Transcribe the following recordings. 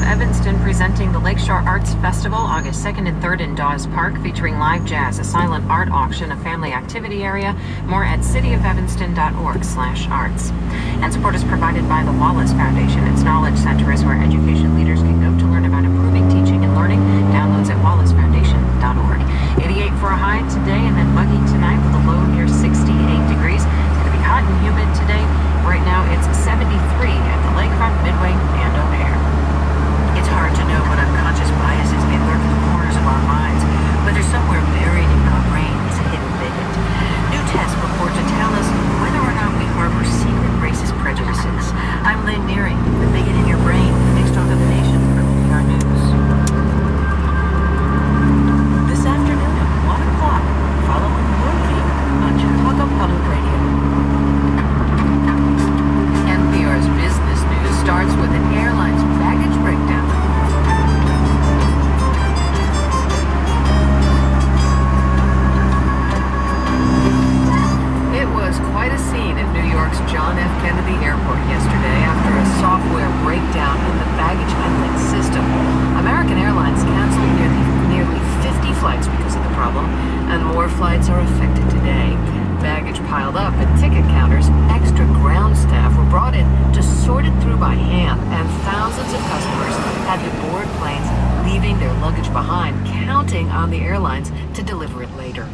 Evanston presenting the Lakeshore Arts Festival August 2nd and 3rd in Dawes Park, featuring live jazz, a silent art auction, a family activity area. More at cityofevanston.org/arts. And support is provided by the Wallace Foundation. Its Knowledge Center is where education leaders can go to learn about improving teaching and learning. Downloads at wallacefoundation.org. 88 for a high today, and then muggy tonight with a low near 68 degrees. It's going to be hot and humid today. Right now it's 73 at the lakefront, Midway, and O'Hare. It's hard to know what unconscious biases may lurk in the corners of our minds, whether somewhere buried in our brain is a hidden bigot. New tests report to tell us whether or not we harbor secret racist prejudices. I'm Lynn Neary, the bigot in your brain, the next talk of the nation from NPR News. This afternoon at 1 o'clock, following Moonbeam on Chicago Public Radio. NPR's business news starts with an airline's baggage breakdown. It was quite a scene at New York's John F. Kennedy Airport yesterday after a software breakdown in the baggage handling system. American Airlines canceled nearly 50 flights because of the problem, and more flights are affected today. Baggage piled up at ticket counters. Extra ground staff were brought in to sort it through by hand, and thousands of customers had to board planes, leaving their luggage behind, counting on the airlines to deliver it later.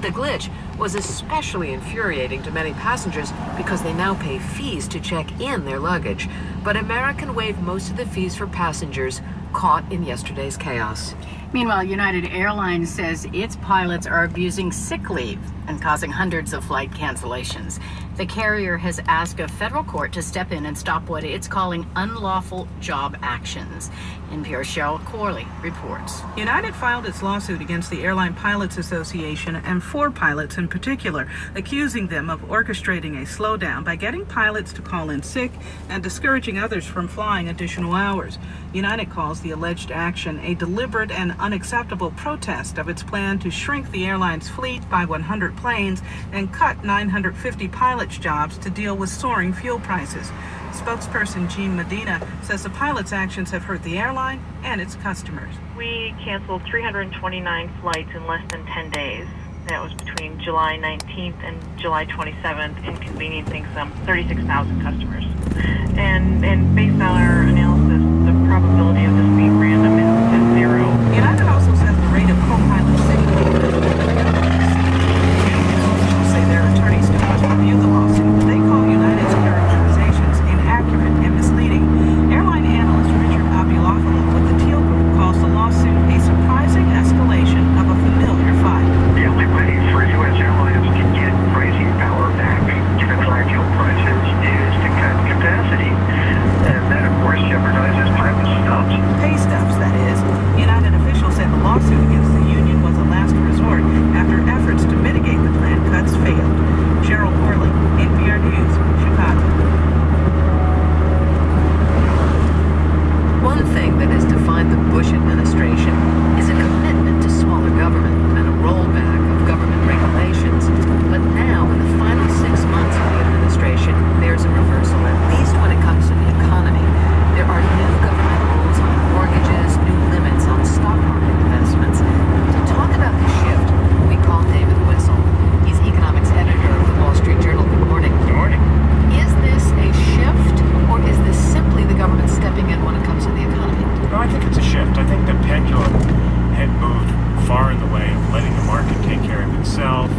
The glitch was especially infuriating to many passengers because they now pay fees to check in their luggage. But American waived most of the fees for passengers caught in yesterday's chaos. Meanwhile, United Airlines says its pilots are abusing sick leave and causing hundreds of flight cancellations. The carrier has asked a federal court to step in and stop what it's calling unlawful job actions. NPR's Cheryl Corley reports. United filed its lawsuit against the Airline Pilots Association and 4 pilots in particular, accusing them of orchestrating a slowdown by getting pilots to call in sick and discouraging others from flying additional hours. United calls the alleged action a deliberate and unacceptable protest of its plan to shrink the airline's fleet by 100 planes and cut 950 pilots' jobs to deal with soaring fuel prices. Spokesperson Jean Medina says the pilots' actions have hurt the airline and its customers. We canceled 329 flights in less than 10 days. That was between July 19th and July 27th, inconveniencing some 36,000 customers. And based on our analysis, the probability of this being random is 0. United also says the rate of co-pilot sick leave say their attorneys still must review the lawsuit, but they call United's characterizations inaccurate and misleading. Airline analyst Richard Abulafalo with the Teal Group calls the lawsuit a surprising escalation of a familiar fight. The only way for U.S. airlines to get pricing power back given high fuel prices is to cut capacity. And that, of course, jeopardizes pilot stubs. Pay stubs, that is. United officials said the lawsuit against the union was a last resort after efforts to mitigate the planned cuts failed. Cheryl Corley, NPR News, Chicago. One thing that has defined the Bush administration is a commitment to smaller government and a rollback of government regulations. But now, in the final 6 months of the administration, there's a reversal, at least when it comes to the economy. There are new government rules on mortgages, new limits on stock market investments. To talk about the shift, we call David Wessel. He's economics editor of the Wall Street Journal. Good morning. Good morning. Is this a shift, or is this simply the government stepping in when it comes to the economy? No, I think it's a shift. I think the pendulum had moved far in the way of letting the market take care of itself.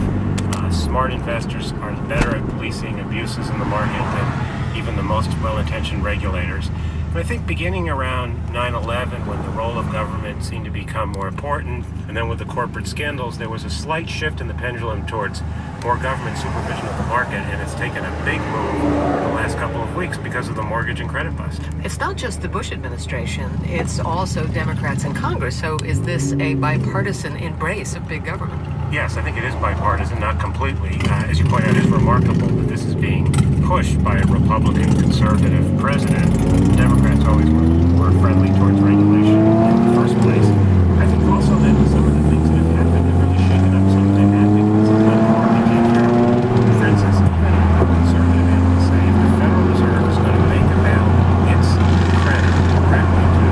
Smart investors are better at policing abuses in the market than even the most well-intentioned regulators. And I think beginning around 9/11, when the role of government seemed to become more important, and then with the corporate scandals, there was a slight shift in the pendulum towards more government supervision of the market, and it's taken a big move in the last couple of weeks because of the mortgage and credit bust. It's not just the Bush administration, it's also Democrats in Congress. So is this a bipartisan embrace of big government? Yes, I think it is bipartisan, not completely. As you point out, it's remarkable that this is being pushed by a Republican conservative president. Democrats always were friendly towards regulation in the first place. I think also that some of the things that have happened have really shaken up some of the advocates of the mortgage and care. For instance, even conservative analysts say if the Federal Reserve is going to make available its credit directly to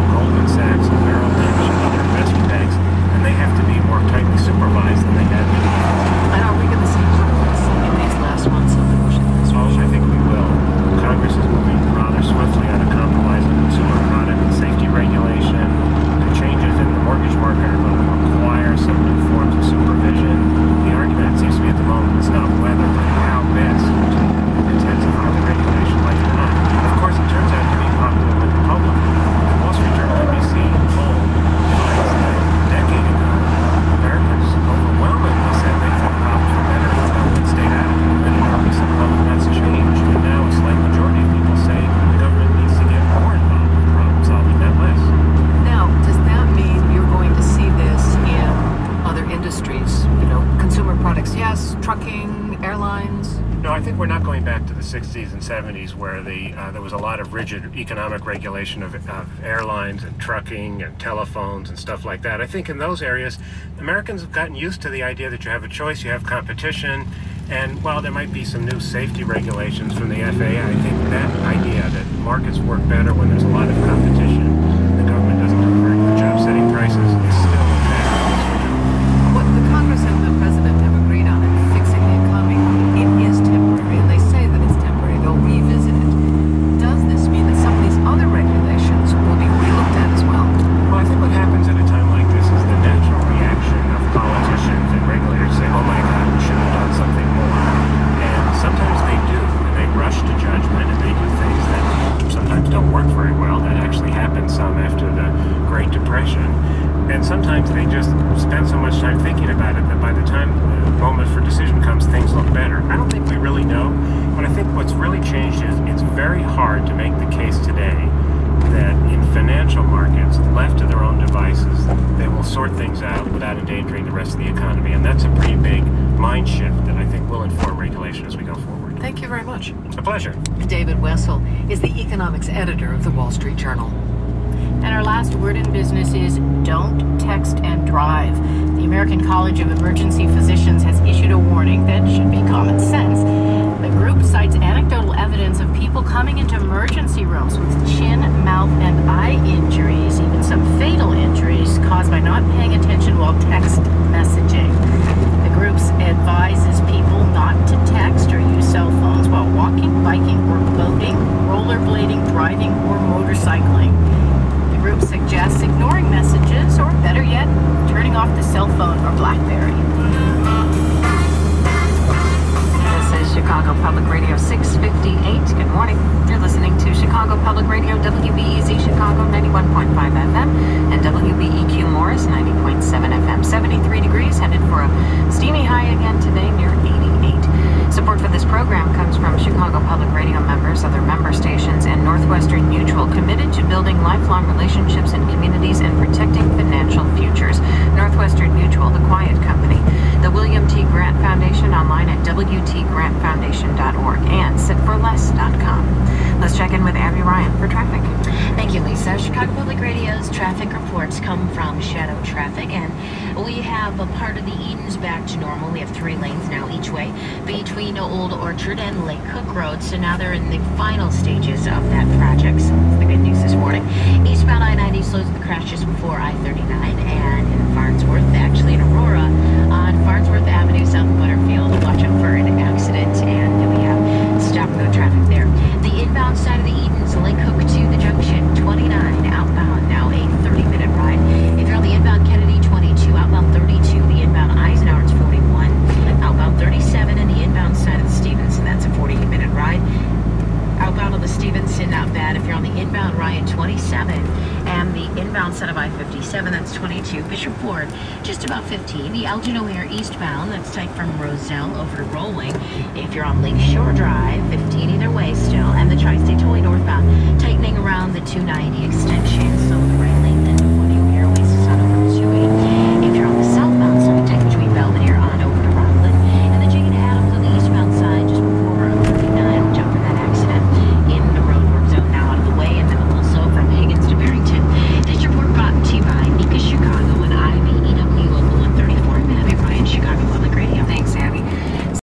the 60s and 70s, where there was a lot of rigid economic regulation of airlines and trucking and telephones and stuff like that. I think in those areas, Americans have gotten used to the idea that you have a choice, you have competition, and while there might be some new safety regulations from the FAA, I think that idea that markets work better when there's a lot of competition, the government doesn't do a very good job setting prices, is still intact. What the Congress and the President have agreed on in fixing the economy, it is temporary, and they say that it's temporary. They'll revisit it. Does this mean that some of these other regulations will be relooked at as well? Well, I think what happens at a time like this is the natural reaction of politicians and regulators say, oh my God, we should have done something more. And sometimes they do, and they rush to judgment, and they do things that sometimes don't work very well. That actually happened some after the Great Depression. And sometimes they just spend so much time thinking about it that by the time the moment for decision comes, things look better. I don't think we really know, but I think what's really changed is it's very hard to make the case today that in financial markets, left to their own devices, they will sort things out without endangering the rest of the economy. And that's a pretty big mind shift that I think will inform regulation as we go forward. Thank you very much. A pleasure. David Wessel is the economics editor of the Wall Street Journal. And our last word in business is don't text and drive. The American College of Emergency Physicians has issued a warning that should be common sense. The group cites anecdotal evidence of people coming into emergency rooms with chin, mouth, and eye injuries, even some fatal injuries caused by not paying attention while text messaging. The group advises people not to text or use cell phones while walking, biking, or boating, rollerblading, driving, or motorcycling. The group suggests ignoring messages, or better yet, turning off the cell phone or BlackBerry. This is Chicago Public Radio 658. Good morning. You're listening to Chicago Public Radio, WBEZ Chicago 91.5 FM and WBEQ Morris 90.7 FM. 73 degrees, headed for a steamy high again today, near 88. Support for this program comes from Chicago Public Radio members, other member stations, and Northwestern Mutual, committed to building lifelong relationships in communities and protecting financial futures. Northwestern Mutual, the quiet company. The William T. Grant Foundation, online at wtgrantfoundation.org and sitforless.com. Let's check in with Abby Ryan for traffic. Thank you, Lisa. Chicago Public Radio's traffic reports come from Shadow Traffic, and we have a part of the Edens back to normal. We have 3 lanes now each way between Old Orchard and Lake Cook Road, so now they're in the final stages of that project, so that's the good news this morning. Eastbound I-90 slows the crash just before I-39, and in Farnsworth, actually in Aurora, on Farnsworth Avenue, South Butterfield, watch out for an accident, and we have stop-and-go traffic there. The inbound side of the Edens, Lake Hook to the junction, 29 outbound, now a 30-minute ride. If you're on the inbound Kennedy, 22, outbound 32, the inbound Eisenhower, it's 41, outbound 37, and the inbound side of the Stevenson, that's a 48-minute ride. Outbound on the Stevenson, not bad. If you're on the inbound Ryan, 27, and the inbound side of I-57, that's 22. Bishop Ford, just about 15. The Elgin O'Hare eastbound, that's tight from Rosedale over to Rolling. If you're on Lakeshore Drive, 15 either way still, and the Tri-State Tollway northbound, tightening around the 290